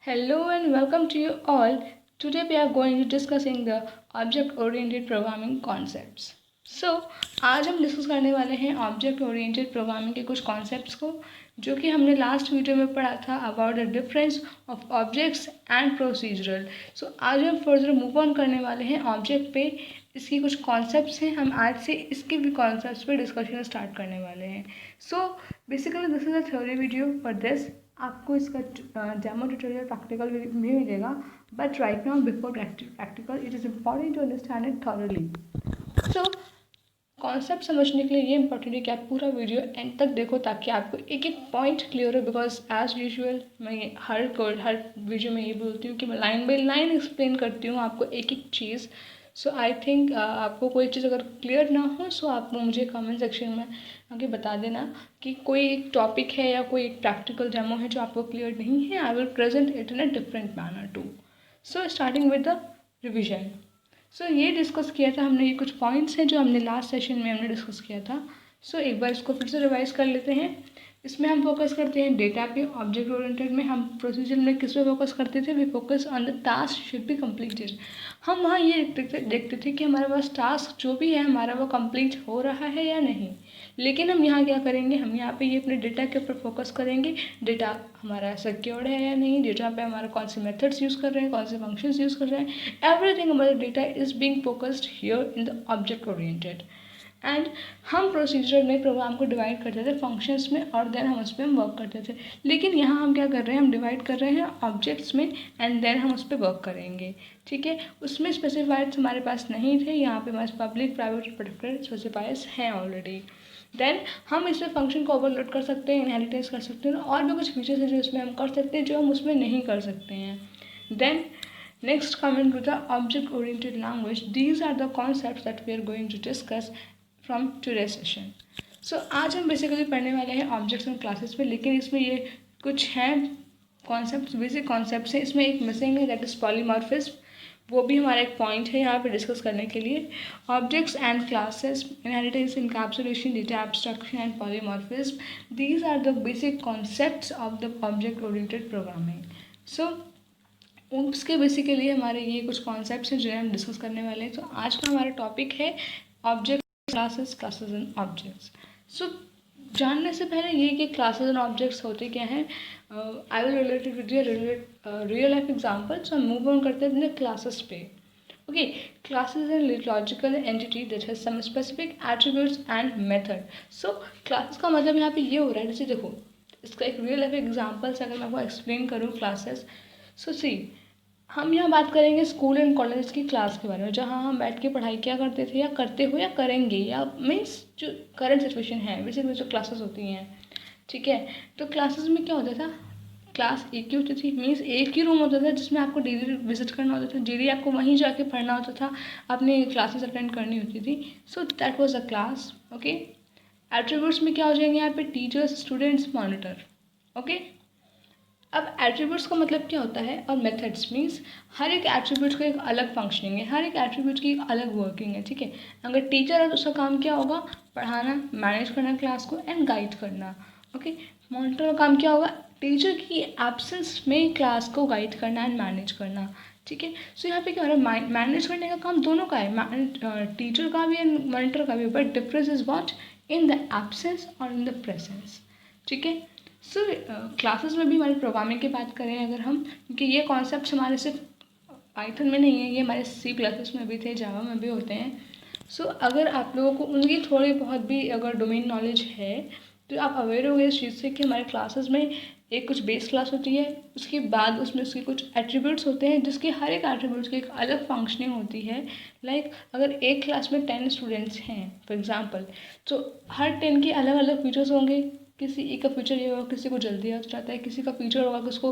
Hello and welcome to you all. Today we are going to discussing the object oriented programming concepts. So आज हम discuss करने वाले हैं object oriented programming के कुछ concepts को जो कि हमने लास्ट वीडियो में पढ़ा था about the difference of objects and procedural. So आज हम फर्दर मूव ऑन करने वाले हैं ऑब्जेक्ट पे. इसकी कुछ कॉन्सेप्ट्स हैं, हम आज से इसके भी कॉन्सेप्ट्स पे डिस्कशन स्टार्ट करने वाले हैं. So basically this is a theory video. For this आपको इसका डेमो ट्यूटोरियल प्रैक्टिकल भी मिलेगा, but right now before practical it is important to understand it thoroughly. So concept समझने के लिए ये इंपॉर्टेंट है कि आप पूरा वीडियो एंड तक देखो ताकि आपको एक एक पॉइंट क्लियर हो. बिकॉज एज यूजुअल मैं हर वीडियो में ये बोलती हूँ कि मैं लाइन बाई लाइन एक्सप्लेन करती हूँ आपको एक एक चीज़. सो आई थिंक आपको कोई चीज़ अगर क्लियर ना हो सो आप मुझे कमेंट सेक्शन में आगे बता देना कि कोई एक टॉपिक है या कोई एक प्रैक्टिकल डेमो है जो आपको क्लियर नहीं है. I will present it in a different manner too. So starting with the revision. So ये डिस्कस किया था हमने, ये कुछ पॉइंट्स हैं जो हमने लास्ट सेशन में हमने डिस्कस किया था. सो एक बार इसको फिर से रिवाइज कर लेते हैं. इसमें हम फोकस करते हैं डेटा पे. ऑब्जेक्ट ओरिएंटेड में हम प्रोसीजर में किस पे फोकस करते थे? We focus on the task should be completed. हम वहाँ ये देखते थे कि हमारे पास टास्क जो भी है हमारा वो कंप्लीट हो रहा है या नहीं. लेकिन हम यहाँ क्या करेंगे, हम यहाँ पे ये अपने डेटा के ऊपर फोकस करेंगे. डेटा हमारा सिक्योर्ड है या नहीं, डेटा पे हमारा कौन से मेथड्स यूज़ कर रहे हैं, कौन से फंक्शंस यूज़ कर रहे हैं. Everything about the data is being focused here in the object oriented. And हम प्रोसीजर में प्रोग्राम को डिवाइड करते थे फंक्शंस में और देन हम उस पर वर्क करते थे. लेकिन यहाँ हम क्या कर रहे हैं, हम डिवाइड कर रहे हैं ऑब्जेक्ट्स में एंड देन हम उस पर वर्क करेंगे. ठीक है, उसमें स्पेसिफायर्स हमारे पास नहीं थे. यहाँ पे हमारे पब्लिक प्राइवेट प्रोटेक्टेड स्पेसिफायर्स हैं ऑलरेडी. देन हम इसमें फंक्शन को ओवरलोड कर सकते हैं, इनहेरिटेंस कर सकते हैं और भी कुछ फीचर्स हैं जो इसमें हम कर सकते हैं जो हम उसमें नहीं कर सकते हैं. Then next coming to the object oriented language. These are the concepts that we are going to discuss from today session. So आज हम बेसिकली पढ़ने वाले हैं ऑब्जेक्ट्स एंड क्लासेस पे. लेकिन इसमें ये कुछ हैं कॉन्सेप्ट्स, बेसिक कॉन्सेप्ट्स हैं. इसमें एक मिसिंग है, दैट इज पॉलीमॉर्फिज्म. वो भी हमारा एक पॉइंट है यहाँ पे डिस्कस करने के लिए. Objects and classes, inheritance, encapsulation, data abstraction and polymorphism. These are the basic concepts of the object oriented programming. So उसके बेसिकली हमारे ये कुछ कॉन्सेप्ट्स हैं जिन्हें हम डिस्कस करने वाले हैं. तो आज का हमारा टॉपिक है ऑब्जेक्ट क्लासेस एंड ऑब्जेक्ट्स. सो जानने से पहले ये कि क्लासेस एंड ऑब्जेक्ट्स होते क्या हैं, I will related with real life example. So हम मूव ऑन करते हैं अपने क्लासेस पे. Okay, classes and logical entity that has some specific attributes and method. So classes का मतलब यहाँ पे ये हो रहा है, जैसे देखो इसका एक रियल लाइफ एग्जाम्पल से अगर मैं आपको एक्सप्लेन करूँ क्लासेस. सो सी, हम यहाँ बात करेंगे स्कूल एंड कॉलेज की क्लास के बारे में, जहाँ हम बैठ के पढ़ाई क्या करते थे या करते हो या करेंगे, या मीन्स जो करंट सिचुएशन है बेसिकली जो क्लासेस होती हैं. ठीक है, तो क्लासेस में क्या होता था, क्लास एक ही होती थी. मीन्स एक ही रूम होता था जिसमें आपको डेली विजिट करना होता था, डेली आपको वहीं जाके पढ़ना होता था, अपनी क्लासेस अटेंड करनी होती थी. So that was a class. Okay, attributes में क्या हो जाएंगे यहाँ पे, टीचर्स, स्टूडेंट्स, मॉनिटर. ओके, अब एट्रीब्यूट्स का मतलब क्या होता है और मेथड्स मीन्स हर एक एट्रीब्यूट का एक अलग फंक्शनिंग है, हर एक एट्रीब्यूट की एक अलग वर्किंग है. ठीक है, अगर टीचर है तो उसका काम क्या होगा, पढ़ाना, मैनेज करना क्लास को एंड गाइड करना. ओके, मॉनिटर का काम क्या होगा, टीचर की एब्सेंस में क्लास को गाइड करना एंड मैनेज करना. ठीक है, सो यहाँ पे क्या हो रहा है, मैनेज करने का काम दोनों का है, टीचर का भी एंड मॉनिटर का भी. But difference is what, in the absence और इन द प्रेजेंस. ठीक है, सो क्लासेस में भी हमारी प्रोग्रामिंग की बात करें अगर हम, क्योंकि ये कॉन्सेप्ट हमारे सिर्फ पाइथन में नहीं है, ये हमारे सी प्लस में भी थे, जावा में भी होते हैं. सो अगर आप लोगों को उनकी थोड़ी बहुत भी अगर डोमेन नॉलेज है तो आप अवेयर हो गए इस चीज़ से कि हमारे क्लासेस में एक कुछ बेस क्लास होती है, उसके बाद उसमें उसके कुछ एट्रीब्यूट्स होते हैं जिसके हर एक एट्रीब्यूट्स की एक अलग फंक्शनिंग होती है. लाइक अगर एक क्लास में 10 स्टूडेंट्स हैं फॉर एग्जांपल, तो हर 10 के अलग अलग फीचर्स होंगे. किसी एक का फीचर ये होगा, किसी को जल्दी याद रहता है, किसी का फीचर होगा कि उसको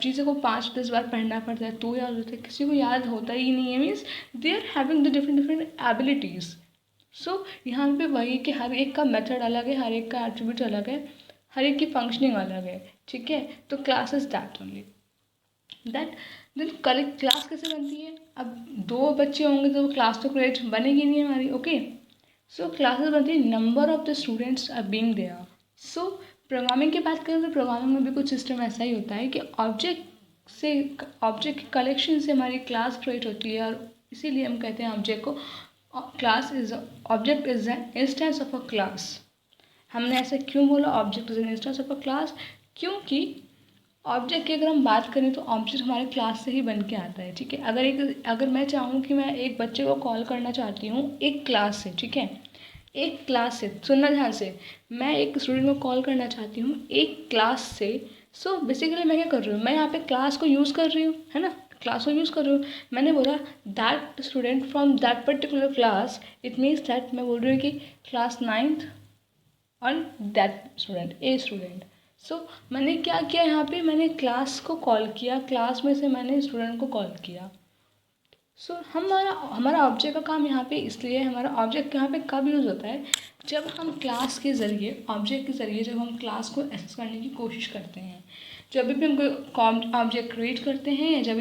चीज़ों को 5-10 बार पढ़ना पड़ता है तो याद होता है, किसी को याद होता ही नहीं है. Means they are having the different different abilities. So यहाँ पे वही कि हर एक का मेथड अलग है, हर एक का एट्रीब्यूट अलग है, हर एक की फंक्शनिंग अलग है. ठीक है, तो class is that only that. Then class कैसे बनती है, अब 2 बच्चे होंगे तो क्लास तो क्रिएट बनेगी नहीं हमारी. ओके, सो क्लासेस बनती है number of the students are being there. So programming की बात करें तो प्रोग्रामिंग में भी कुछ सिस्टम ऐसा ही होता है कि ऑब्जेक्ट से, ऑब्जेक्ट के कलेक्शन से हमारी क्लास क्रिएट होती है, और इसीलिए हम कहते हैं ऑब्जेक्ट को object is an instance of a class. हमने ऐसे क्यों बोला object is an instance of a class? क्योंकि ऑब्जेक्ट की अगर हम बात करें तो ऑब्जेक्ट हमारे क्लास से ही बन के आता है, ठीक है। अगर मैं चाहूँ कि मैं एक बच्चे को कॉल करना चाहती हूँ एक क्लास से, ठीक है, एक क्लास से, सुनना ध्यान से, मैं एक स्टूडेंट को कॉल करना चाहती हूँ एक क्लास से। सो बेसिकली मैं क्या कर रही हूँ, मैं यहाँ पे क्लास को यूज़ कर रही हूँ, है ना, क्लास को यूज़ कर रही हूँ। मैंने बोला that student from that particular class, it means that मैं बोल रही हूँ कि क्लास 9th और दैट स्टूडेंट, ए स्टूडेंट। सो मैंने क्या किया यहाँ पे, मैंने क्लास को कॉल किया, क्लास में से मैंने स्टूडेंट को कॉल किया। सो हमारा ऑब्जेक्ट का काम यहाँ पे, इसलिए हमारा ऑब्जेक्ट यहाँ पे कब यूज़ होता है, जब हम क्लास के ज़रिए, ऑब्जेक्ट के ज़रिए जब हम क्लास को एक्सेस करने की कोशिश करते हैं, जब भी हम कोई ऑब्जेक्ट क्रिएट करते हैं, या जब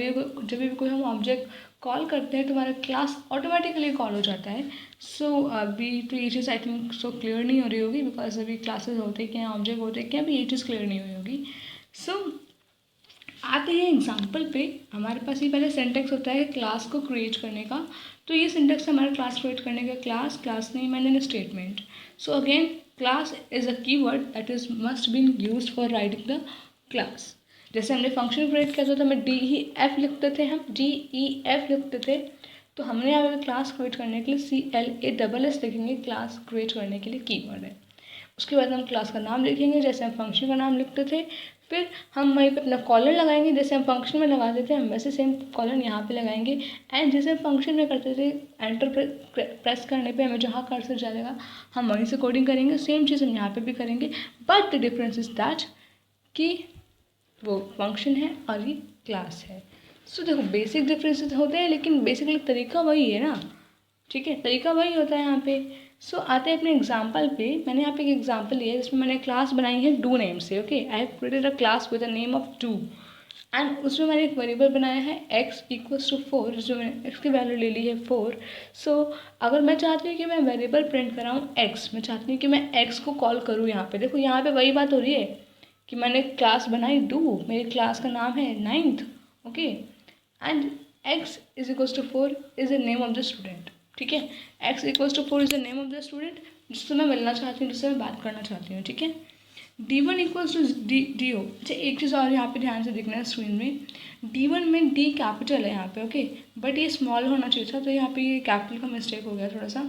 भी कोई हम ऑब्जेक्ट कॉल करते हैं तो हमारा क्लास ऑटोमेटिकली कॉल हो जाता है। सो अभी तो ये चीज़ आई थिंक सो क्लियर नहीं हो रही होगी, बिकॉज अभी क्लासेस होते क्या, ऑब्जेक्ट होते क्या, अभी ये चीज़ क्लियर नहीं हुई होगी। सो आते हैं एग्जाम्पल पे। हमारे पास ये पहले सिंटेक्स होता है क्लास को क्रिएट करने का, तो ये सिंटेक्स है हमारा क्लास क्रिएट करने का, class name and an statement. So again class is a keyword that is must been used for writing the class. जैसे हमने फंक्शन क्रिएट किया था तो हमें DEF लिखते थे, हम DEF लिखते थे, तो हमने यहाँ पे क्लास क्रिएट करने के लिए CLASS लिखेंगे, क्लास क्रिएट करने के लिए कीवर्ड है। उसके बाद हम क्लास का नाम लिखेंगे, जैसे हम फंक्शन का नाम लिखते थे, फिर हम वहीं पे अपना कॉलन लगाएंगे, जैसे हम फंक्शन में लगाते थे हम वैसे सेम कॉलन यहाँ पे लगाएंगे। एंड जैसे हम फंक्शन में करते थे, एंटर प्रेस करने पे हमें जहाँ कर्सर जाएगा हम वहीं से कोडिंग करेंगे, सेम चीज़ हम यहाँ पे भी करेंगे। But the difference is that कि वो फंक्शन है और ये क्लास है। सो देखो बेसिक डिफरेंसेस होते हैं, लेकिन बेसिकली तरीका वही है ना, ठीक है, तरीका वही होता है यहाँ पे। सो आते हैं अपने एग्जाम्पल पे। मैंने यहाँ पे एक एग्जाम्पल लिया है जिसमें मैंने क्लास बनाई है डू नेम से, okay. I have created a class with the name of do, and उसमें मैंने एक वेरिएबल बनाया है x=4, जो मैंने x की वैल्यू ले ली है 4। सो अगर मैं चाहती हूँ कि मैं वेरिएबल प्रिंट कराऊँ x, मैं चाहती हूँ कि मैं x को कॉल करूँ यहाँ पे, देखो यहाँ पे वही बात हो रही है कि मैंने क्लास बनाई डू, मेरी क्लास का नाम है 9th, okay, and x=4 is the name of the student, ठीक है। x=4 is the name of the student जिससे मैं मिलना चाहती हूँ, जिससे मैं बात करना चाहती हूँ, ठीक है। D1=DO। अच्छा एक चीज़ और यहाँ पे ध्यान से देखना है स्क्रीन में, D1 में D कैपिटल है यहाँ पे, ओके, बट ये स्मॉल होना चाहिए था, तो यहाँ पे ये कैपिटल का मिस्टेक हो गया थोड़ा सा।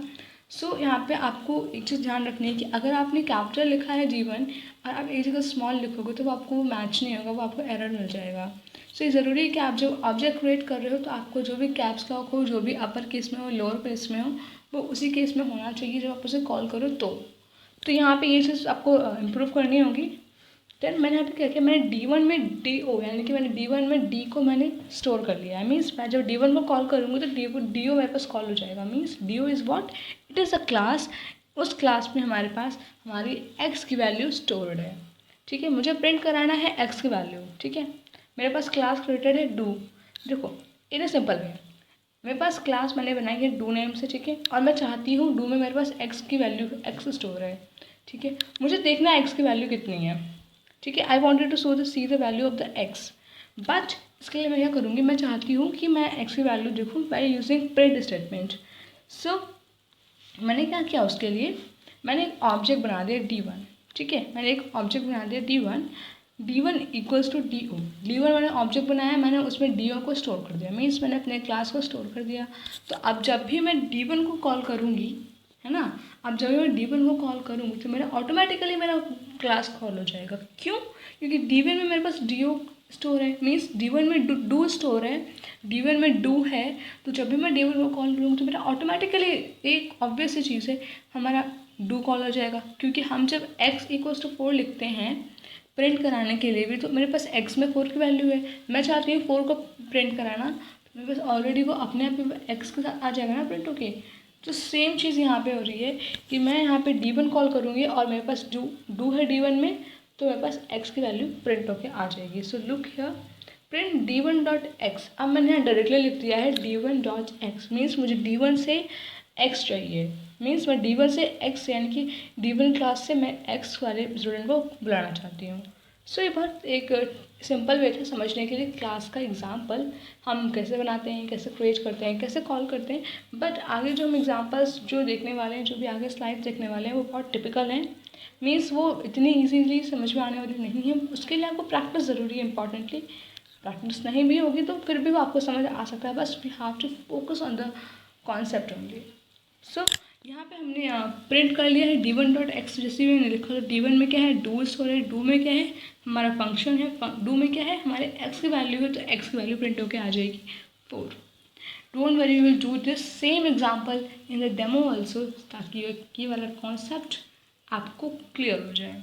सो यहाँ पे आपको एक चीज़ ध्यान रखनी है कि अगर आपने कैपिटल लिखा है D1 और आप एक जगह स्मॉल लिखोगे तो वो आपको मैच नहीं होगा, वो आपको एरर मिल जाएगा। सो ये ज़रूरी है कि आप जब ऑब्जेक्ट क्रिएट कर रहे हो तो आपको जो भी कैप्स लॉक हो, जो भी अपर केस में हो, लोअर केस में हो, वो उसी केस में होना चाहिए जब आप उसे कॉल करो तो यहाँ पे ये चीज़ आपको इम्प्रूव करनी होगी। देन मैंने यहाँ पे क्या किया, मैंने D1 में DO, यानी कि मैंने D1 में D को मैंने स्टोर कर लिया है। मीन्स मैं जब D1 को कॉल करूँगी तो DO मेरे पास कॉल हो जाएगा। Means DO is what, it is a class. उस क्लास में हमारे पास हमारी x की वैल्यू स्टोर्ड है, ठीक है। मुझे प्रिंट कराना है x की वैल्यू, ठीक है। मेरे पास क्लास क्रिएटेड है डू, देखो इन सिंपल वे, मेरे पास क्लास मैंने बनाई है डू नेम से, ठीक है, और मैं चाहती हूँ डू में मेरे पास x की वैल्यू x स्टोर है, ठीक है। मुझे देखना है x की वैल्यू कितनी है, ठीक है। I wanted to see the value of the x, but इसके लिए मैं क्या करूँगी, मैं चाहती हूँ कि मैं x की वैल्यू देखूँ बाय यूजिंग प्रिंट स्टेटमेंट। सो मैंने क्या किया, उसके लिए मैंने एक ऑब्जेक्ट बना दिया D1, ठीक है। मैंने एक ऑब्जेक्ट बना दिया D1 D1=DO। D1 मैंने ऑब्जेक्ट बनाया, मैंने उसमें DO को स्टोर कर दिया, मीन्स मैंने अपने क्लास को स्टोर कर दिया। तो अब जब भी मैं D1 को कॉल करूँगी, है ना, अब जब भी मैं D1 को कॉल करूँगी तो मेरा ऑटोमेटिकली मेरा क्लास कॉल हो जाएगा। क्यों? क्योंकि D1 में मेरे पास DO स्टोर है, मीन्स D1 में डू स्टोर है, D1 में डू है, तो जब भी मैं D1 को कॉल करूँगी तो मेरा ऑटोमेटिकली एक ऑब्वियस सी चीज़ है, हमारा डू कॉल हो जाएगा। क्योंकि हम जब x=4 लिखते हैं प्रिंट कराने के लिए भी, तो मेरे पास x में 4 की वैल्यू है, मैं चाहती हूँ 4 को प्रिंट कराना, तो मेरे पास ऑलरेडी वो अपने आप ही x के साथ आ जाएगा ना प्रिंट होके। तो सेम चीज़ यहाँ पे हो रही है कि मैं यहाँ पे D1 कॉल करूँगी और मेरे पास डू है D1 में, तो मेरे पास x की वैल्यू प्रिंट होके आ जाएगी। So look here, print D1.x। अब मैंने यहाँ डायरेक्टली लिख दिया है D1.x, मीन्स मुझे D1 से x चाहिए, मीन्स मैं D1 से x यानी कि D1 क्लास से मैं x वाले स्टूडेंट को बुलाना चाहती हूँ। सो ये बहुत एक सिंपल वे था समझने के लिए क्लास का एग्जाम्पल हम कैसे बनाते हैं, कैसे क्रिएट करते हैं, कैसे कॉल करते हैं। बट आगे जो हम एग्जाम्पल्स जो देखने वाले हैं, जो भी आगे स्लाइड देखने वाले हैं, वो बहुत टिपिकल हैं। मीन्स वो इतनी ईजीली समझ में आने वाली नहीं है। उसके लिए आपको प्रैक्टिस ज़रूरी है। इंपॉर्टेंटली प्रैक्टिस नहीं भी होगी तो फिर भी वो आपको समझ आ सकता है। बस we have to focus on the concept only. So यहाँ पे हमने प्रिंट कर लिया है d1.x। जैसे मैंने लिखा तो d1 में क्या है, डू स्टोर है। डू में क्या है, हमारा फंक्शन है। डू में क्या है, हमारे x की वैल्यू है, तो x की वैल्यू प्रिंट होकर आ जाएगी 4। Don't worry, will do this same example in the demo also, ताकि ये वाला कॉन्सेप्ट आपको क्लियर हो जाए।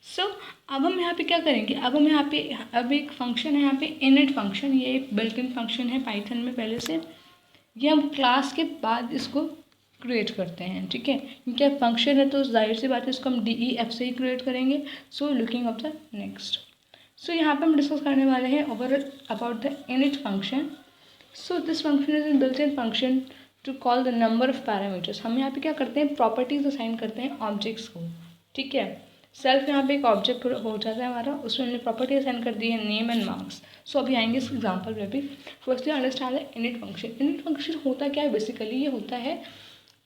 सो अब हम यहाँ पे क्या करेंगे, अब हम यहाँ पे अब एक फंक्शन है यहाँ पे इनिट फंक्शन। ये एक बिल्ट इन फंक्शन है पाइथन में पहले से। ये हम क्लास के बाद इसको क्रिएट करते हैं, ठीक है। क्योंकि फंक्शन है तो जाहिर सी बात है इसको हम DEF से ही क्रिएट करेंगे। So looking of the next. So यहाँ पे हम डिस्कस करने वाले हैं about the init function. So this function is inbuilt in function to call the number of parameters. हम यहाँ पे क्या करते हैं, प्रॉपर्टीज असाइन करते हैं ऑब्जेक्ट्स को, ठीक है। सेल्फ यहाँ पे एक ऑब्जेक्ट हो जाता है हमारा, उसमें हमने प्रॉपर्टी असाइन कर दी है नेम एंड मार्क्स। सो अभी आएंगे इस एग्जाम्पल में भी। Firstly understand the init function. Init function होता क्या है, बेसिकली ये होता है,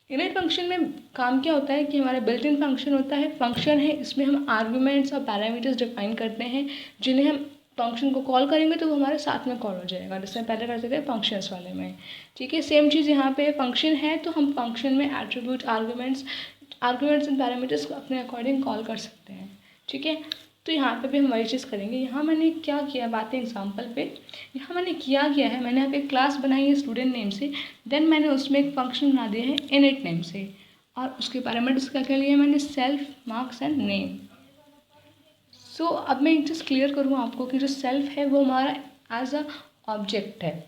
इनिट फंक्शन में काम क्या होता है कि हमारा बिल्ट इन फंक्शन होता है। फंक्शन है, इसमें हम आर्गूमेंट्स और पैरामीटर्स डिफाइन करते हैं, जिन्हें हम फंक्शन को कॉल करेंगे तो वो हमारे साथ में कॉल हो जाएगा, जैसे पहले करते थे फंक्शंस वाले में, ठीक है। सेम चीज़ यहाँ पे फंक्शन है तो हम फंक्शन में एट्रीब्यूट आर्गूमेंट्स एंड पैरामीटर्स को अपने अकॉर्डिंग कॉल कर सकते हैं, ठीक है। तो यहाँ पे भी हम वही चीज़ करेंगे। यहाँ मैंने क्या किया, बातें एग्जाम्पल पे यहाँ मैंने किया है, मैंने यहाँ पे क्लास बनाई है स्टूडेंट नेम से। देन मैंने उसमें एक फंक्शन बना दिया है इनिट नेम से, और उसके पैरामीटर्स क्या क्या लिए मैंने, सेल्फ, मार्क्स एंड नेम। सो अब मैं एक चीज़ क्लियर करूँ आपको कि जो सेल्फ है वो हमारा एज अ ऑब्जेक्ट है।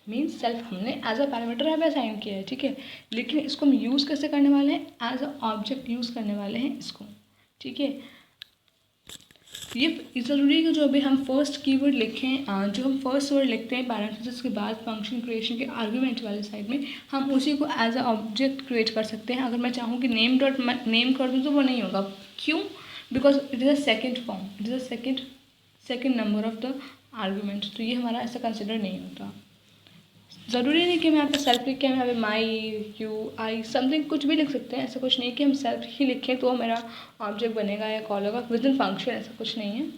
मीन्स सेल्फ हमने एज अ पैरामीटर यहाँ पे असाइन किया है, ठीक है। लेकिन इसको हम यूज़ कैसे करने वाले हैं, एज अ ऑब्जेक्ट यूज़ करने वाले हैं इसको, ठीक है। ये ज़रूरी है कि जो अभी हम फर्स्ट कीवर्ड लिखें, जो हम फर्स्ट वर्ड लिखते हैं पैरेंथेसिस के बाद फंक्शन क्रिएशन के आर्गुमेंट वाले साइड में, हम उसी को एज अ ऑब्जेक्ट क्रिएट कर सकते हैं। अगर मैं चाहूँ कि नेम कर दूँ तो वो नहीं होगा। क्यों, because it is a second form, it is a second number of the argument, तो ये हमारा ऐसा कंसिडर नहीं होता। ज़रूरी नहीं कि हम यहाँ पे सेल्फ लिख के हम यहाँ पे माई, यू, आई, समथिंग कुछ भी लिख सकते हैं। ऐसा कुछ नहीं कि हम सेल्फ ही लिखें तो मेरा ऑब्जेक्ट बनेगा या कॉल होगा विद इन फंक्शन, ऐसा कुछ नहीं है।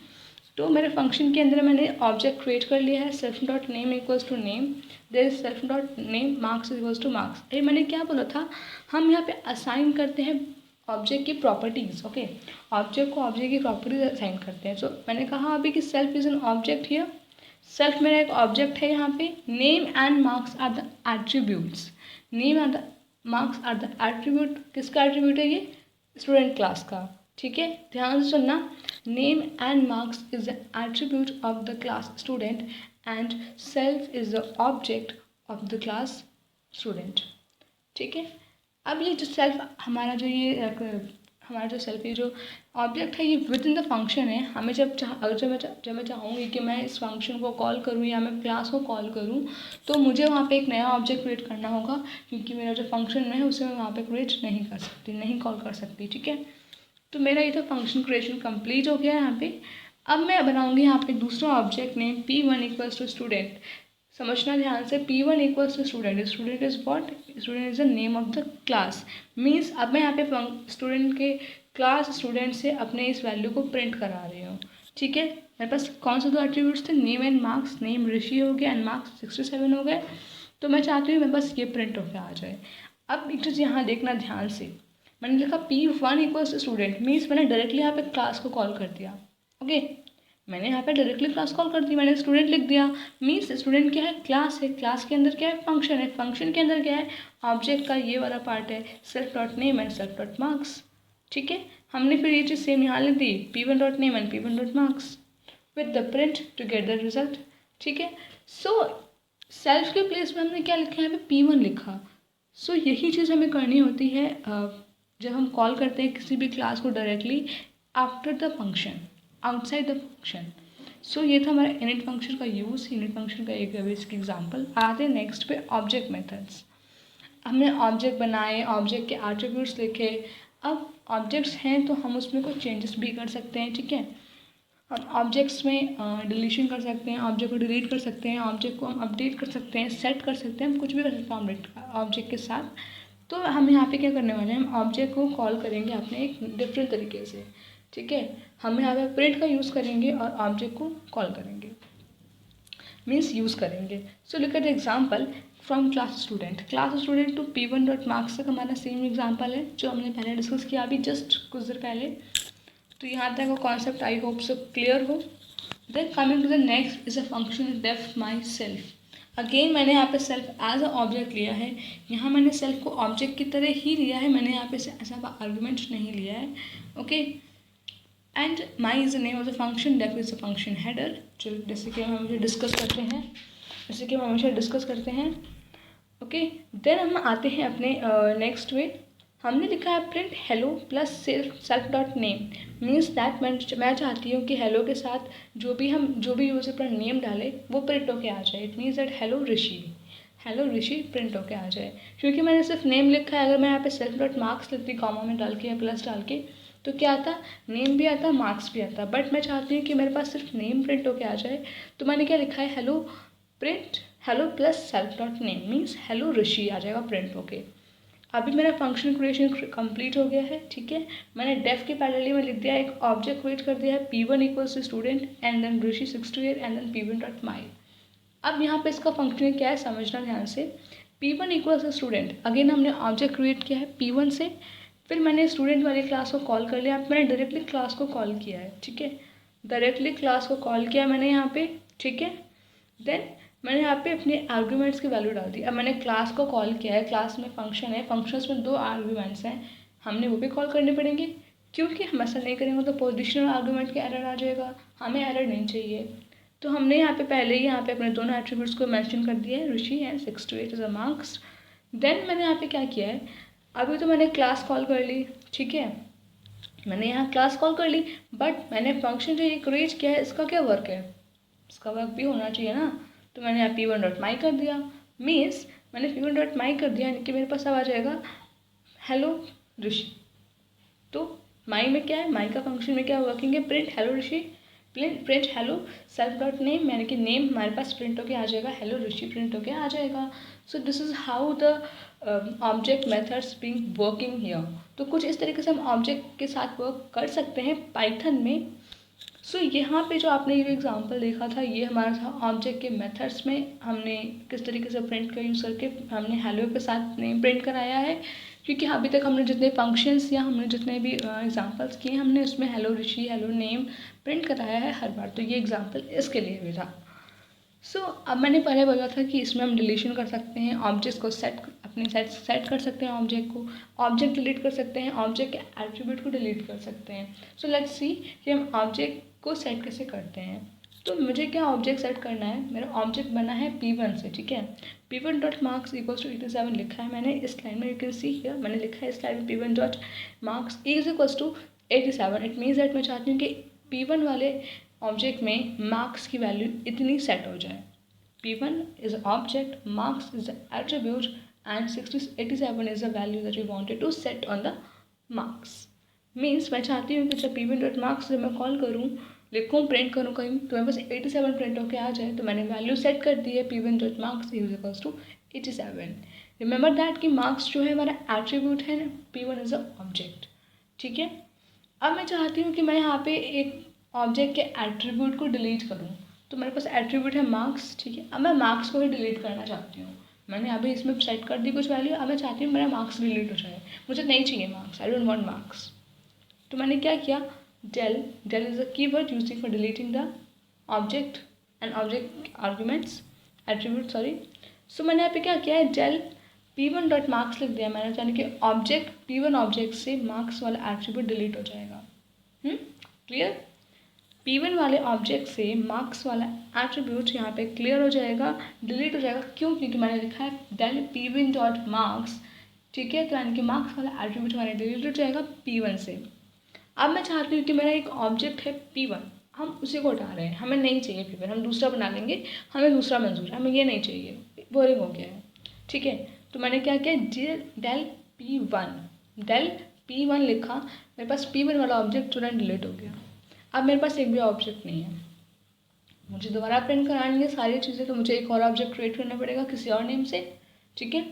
तो मेरे फंक्शन के अंदर मैंने ऑब्जेक्ट क्रिएट कर लिया है, self dot name equals to name, there is self dot name marks equals to marks. ये मैंने क्या बोला था, हम यहाँ पे असाइन करते हैं ऑब्जेक्ट की प्रॉपर्टीज़, ओके। ऑब्जेक्ट को ऑब्जेक्ट की प्रॉपर्टीज असाइन करते हैं। सो मैंने कहा अभी कि self is an object here. Self मेरा एक ऑब्जेक्ट है यहाँ पे। Name and marks are the attributes. Name and marks are the attribute. किसका एट्रीब्यूट है ये, स्टूडेंट क्लास का, ठीक है। ध्यान से सुनना, name and marks is the attribute of the class student and self is the object of the class student, ठीक है। अब ये जो सेल्फ हमारा जो सेल्फ ये जो ऑब्जेक्ट है ये विद इन द फंक्शन है। हमें जब मैं चाहूँगी कि मैं इस फंक्शन को कॉल करूँ या मैं क्लास को कॉल करूँ, तो मुझे वहाँ पे एक नया ऑब्जेक्ट क्रिएट करना होगा, क्योंकि मेरा जो फंक्शन है उसे मैं वहाँ पे क्रिएट नहीं कॉल कर सकती, ठीक है। तो मेरा ये तो फंक्शन क्रिएशन कंप्लीट हो गया है यहाँ पे। अब मैं बनाऊँगी यहाँ पे दूसरा object name P1 equals to student. समझना ध्यान से, P1 equals to student is what, student is the name of the class. Means अब मैं यहाँ पे स्टूडेंट के क्लास स्टूडेंट से अपने इस वैल्यू को प्रिंट करा रही हूँ, ठीक है। मेरे पास कौन से दो एट्रीब्यूट्स थे, नेम एंड मार्क्स। नेम ऋषि हो गया एंड मार्क्स 67 हो गए। तो मैं चाहती हूँ मेरे पास ये प्रिंट होकर आ जाए। अब एक चीज़ यहाँ देखना ध्यान से, मैंने लिखा P1 equals to student, means मैंने डायरेक्टली यहाँ पे क्लास को कॉल कर दिया, ओके। मैंने यहाँ पे डायरेक्टली क्लास कॉल कर दी, मैंने स्टूडेंट लिख दिया। मीन्स स्टूडेंट क्या है, क्लास है। क्लास के अंदर क्या है, फंक्शन है। फंक्शन के अंदर क्या है, ऑब्जेक्ट का ये वाला पार्ट है, self dot name and self dot marks, ठीक है। हमने फिर ये चीज़ सेम यहाँ लिख दी, P1 dot name and P1 dot marks with the print to get the result, ठीक है। सो सेल्फ के प्लेस में हमने क्या लिखा है, यहाँ पे P1 लिखा। सो यही चीज़ हमें करनी होती है जब हम कॉल करते हैं किसी भी क्लास को directly after the function, outside the function. So ये था हमारा इनिट फंक्शन का यूज़, इनिट फंक्शन का एक बेसिक एग्जांपल। आते हैं नेक्स्ट पे ऑब्जेक्ट मेथड्स। हमने ऑब्जेक्ट बनाए, ऑब्जेक्ट के एट्रीब्यूट्स लिखे। अब ऑब्जेक्ट्स हैं तो हम उसमें कुछ चेंजेस भी कर सकते हैं, ठीक है। हम ऑब्जेक्ट्स में डिलीशन कर सकते हैं, ऑब्जेक्ट को डिलीट कर सकते हैं, ऑब्जेक्ट को हम अपडेट कर सकते हैं, सेट कर सकते हैं, हम कुछ भी कर सकते हैं ऑब्जेक्ट के साथ। तो हम यहाँ पे क्या करने वाले हैं, हम ऑब्जेक्ट को कॉल करेंगे अपने एक डिफरेंट तरीके से, ठीक है। हम यहाँ पे प्रिंट का यूज़ करेंगे और ऑब्जेक्ट को कॉल करेंगे, मीन्स यूज़ करेंगे। So look at example from class student to p1.marks तक हमारा सेम एग्जाम्पल है जो हमने पहले डिस्कस किया अभी जस्ट कुछ देर पहले। तो यहाँ तक वो कॉन्सेप्ट आई होप सब क्लियर हो। Then coming to the next is a function def my self. Again मैंने यहाँ पे सेल्फ एज अ ऑब्जेक्ट लिया है, यहाँ मैंने सेल्फ को ऑब्जेक्ट की तरह ही लिया है, मैंने यहाँ पे ऐसा आर्गूमेंट नहीं लिया है, okay. And my is the name of the function, def is the function header, जो जैसे कि हम हमेशा डिस्कस करते हैं, ओके। देन हम आते हैं अपने नेक्स्ट वे। हमने लिखा है print hello plus self dot name, means that मैं चाहती हूँ कि हेलो के साथ जो भी यूज़र अपना नेम डाले वो प्रिंट होके आ जाए। It means that hello Rishi print होके आ जाए। क्योंकि मैंने सिर्फ नेम लिखा है, अगर मैं यहाँ पे सेल्फ डॉट मार्क्स लिखती कॉमा में डाल के या प्लस डाल के तो क्या आता, नेम भी आता, मार्क्स भी आता। बट मैं चाहती हूँ कि मेरे पास सिर्फ नेम प्रिंट होके आ जाए, तो मैंने क्या लिखा है, hello print hello plus self dot name, means hello Rishi आ जाएगा प्रिंट होके। अभी मेरा फंक्शन क्रिएशन कंप्लीट हो गया है, ठीक है। मैंने डेफ के पैरेलली में लिख दिया, एक ऑब्जेक्ट क्रिएट कर दिया है p1 equals to student and then Rishi 6 to 8 and then p1 dot my. अब यहाँ पे इसका फंक्शन क्या है समझना ध्यान से। p1 equals to student, again हमने ऑब्जेक्ट क्रिएट किया है p1 से, फिर मैंने स्टूडेंट वाली क्लास को कॉल कर लिया, मैंने डायरेक्टली क्लास को कॉल किया है, ठीक है। डायरेक्टली क्लास को कॉल किया मैंने यहाँ पे, ठीक है। देन मैंने यहाँ पे अपने आर्ग्यूमेंट्स की वैल्यू डाल दी। अब मैंने क्लास को कॉल किया है, क्लास में फंक्शन है, फंक्शंस में 2 आर्ग्यूमेंट्स हैं, हमने वो भी कॉल करने पड़ेंगे, क्योंकि हम ऐसा नहीं करेंगे तो पोजिशनल आर्ग्यूमेंट का एरर आ जाएगा, हमें एरर नहीं चाहिए। तो हमने यहाँ पे पहले ही यहाँ पे अपने दोनों एट्रीब्यूट्स को मेंशन कर दिया है, Rishi and 6 to 8 is a marks. Then मैंने यहाँ पे क्या किया है, अभी तो मैंने क्लास कॉल कर ली, ठीक है, मैंने यहाँ क्लास कॉल कर ली, बट मैंने फंक्शन जो ये क्रिएट किया है इसका क्या वर्क है, इसका वर्क भी होना चाहिए ना। तो मैंने यहाँ p1 डॉट माई कर दिया, मीन्स मैंने p1 डॉट माई कर दिया, यानी कि मेरे पास अब आ जाएगा हेलो ऋषि। तो माई में क्या है, माई का फंक्शन में क्या वर्किंग है, print hello Rishi, print hello self dot name, यानी कि नेम हमारे पास प्रिंट होके आ जाएगा, हेलो ऋषि प्रिंट होके आ जाएगा। So this is how the object methods being working here. तो कुछ इस तरीके से हम ऑब्जेक्ट के साथ वर्क कर सकते हैं पाइथन में। सो यहाँ पे जो आपने ये एग्जांपल देखा था, ये हमारा था ऑब्जेक्ट के मेथड्स में हमने किस तरीके से प्रिंट का यूज़ करके हमने हेलो के साथ नेम प्रिंट कराया है। क्योंकि अभी तक हमने जितने फंक्शंस या हमने जितने भी एग्जांपल्स किए हमने उसमें हेलो ऋषि हेलो नेम प्रिंट कराया है हर बार, तो ये एग्जांपल इसके लिए भी था। सो अब मैंने पहले बोला था कि इसमें हम डिलीशन कर सकते हैं, ऑब्जेक्ट को सेट कर सकते हैं, ऑब्जेक्ट डिलीट कर सकते हैं, ऑब्जेक्ट के एट्रीब्यूट को डिलीट कर सकते हैं। सो लेट्स सी कि हम ऑब्जेक्ट को सेट कैसे करते हैं। तो मुझे क्या ऑब्जेक्ट सेट करना है, मेरा ऑब्जेक्ट बना है p1 से, ठीक है। p1 dot marks equals to 87 लिखा है मैंने इस लाइन में, यू कैन सी हियर मैंने लिखा है इस लाइन में p1 dot marks is equals to 87। It means that मैं चाहती हूँ कि p1 वाले ऑब्जेक्ट में मार्क्स की वैल्यू इतनी सेट हो जाए। p1 is an object, marks is the attribute and 87 is the value that we wanted to set on the marks। Means मैं चाहती हूँ कि जब p1 डॉट मार्क्स जब मैं कॉल करूँ, लिखूँ, प्रिंट करूँ कहीं, तो मेरे पास 87 प्रिंट होके आ जाए। तो मैंने वैल्यू सेट कर दी है p1 dot marks is equals to 87। Remember that कि मार्क्स जो है हमारा एट्रीब्यूट है, p1 इज अ ऑब्जेक्ट, ठीक है। अब मैं चाहती हूँ कि मैं यहाँ पे एक ऑब्जेक्ट के एट्रीब्यूट को डिलीट करूँ, तो मेरे पास एट्रीब्यूट है मार्क्स, ठीक है। अब मैं मार्क्स को ही डिलीट करना चाहती हूँ, मैंने अभी इसमें सेट कर दी कुछ वैल्यू, अब मैं चाहती हूँ मेरा मार्क्स डिलीट हो जाए, मुझे नहीं चाहिए marks, I don't want marks. तो मैंने क्या किया, del is a keyword using for deleting the object and object arguments attribute, sorry. So मैंने यहाँ पे क्या किया है, डेल p1 डॉट मार्क्स लिख दिया मैंने, यानी कि ऑब्जेक्ट p1 ऑब्जेक्ट से मार्क्स वाला एट्रीब्यूट डिलीट हो जाएगा। क्लियर, p1 वाले ऑब्जेक्ट से मार्क्स वाला एट्रीब्यूट यहाँ पे क्लियर हो जाएगा, डिलीट हो जाएगा। क्यों, क्योंकि मैंने लिखा है डेल p1 डॉट मार्क्स, ठीक है। तो यानी कि मार्क्स वाला एट्रीब्यूट हमारा डिलीट हो जाएगा p1 से। अब मैं चाहती हूँ कि मेरा एक ऑब्जेक्ट है p1, हम उसी को हटा रहे हैं, हमें नहीं चाहिए p1, हम दूसरा बना लेंगे, हमें दूसरा मंजूर है, हमें ये नहीं चाहिए, बोरिंग हो गया है, ठीक है। तो मैंने क्या किया, डेल p1 लिखा, मेरे पास p1 वाला ऑब्जेक्ट तुरंत डिलीट हो गया। अब मेरे पास एक भी ऑब्जेक्ट नहीं है, मुझे दोबारा प्रिंट करानी है सारी चीज़ें, तो मुझे एक और ऑब्जेक्ट क्रिएट करना पड़ेगा किसी और नेम से, ठीक है।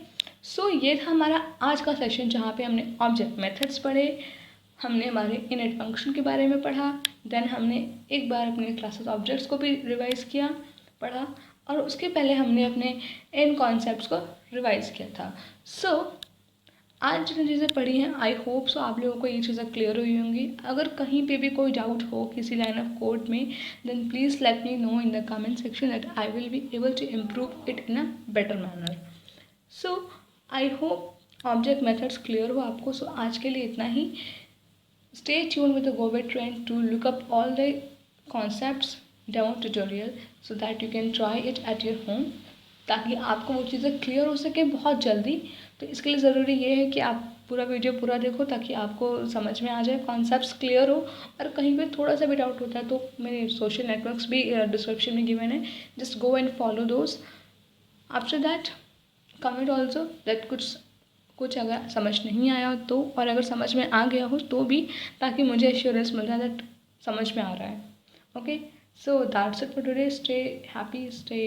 सो ये था हमारा आज का सेशन जहाँ पे हमने ऑब्जेक्ट मेथड्स पढ़े, हमने हमारे इनइट फंक्शन के बारे में पढ़ा, देन हमने एक बार अपने क्लासेस ऑब्जेक्ट्स को भी रिवाइज किया, पढ़ा, और उसके पहले हमने अपने इन कॉन्सेप्ट्स को रिवाइज किया था। सो आज जितनी चीज़ें पढ़ी हैं, आई होप सो आप लोगों को ये चीज़ें क्लियर हुई होंगी। अगर कहीं पे भी कोई डाउट हो किसी लाइन ऑफ कोड में, then please let me know in the comment section that I will be able to improve it in a better manner. So I hope object methods clear हो आपको। So आज के लिए इतना ही। Stay tune with the gove trend to look up all the concepts demo tutorial so that you can try it at your home, ताकि आपको वो चीज़ें क्लियर हो सके बहुत जल्दी। तो इसके लिए ज़रूरी ये है कि आप पूरा वीडियो पूरा देखो, ताकि आपको समझ में आ जाए, कॉन्सेप्ट्स क्लियर हो। और कहीं पे थोड़ा सा भी डाउट होता है तो मेरे सोशल नेटवर्क्स भी डिस्क्रिप्शन में गिवन है, just go and follow those. After that comment also that कुछ अगर समझ नहीं आया हो तो, और अगर समझ में आ गया हो तो भी, ताकि मुझे एश्योरेंस मिल जाए दैट समझ में आ रहा है। Okay, so that's it for today. Stay happy, stay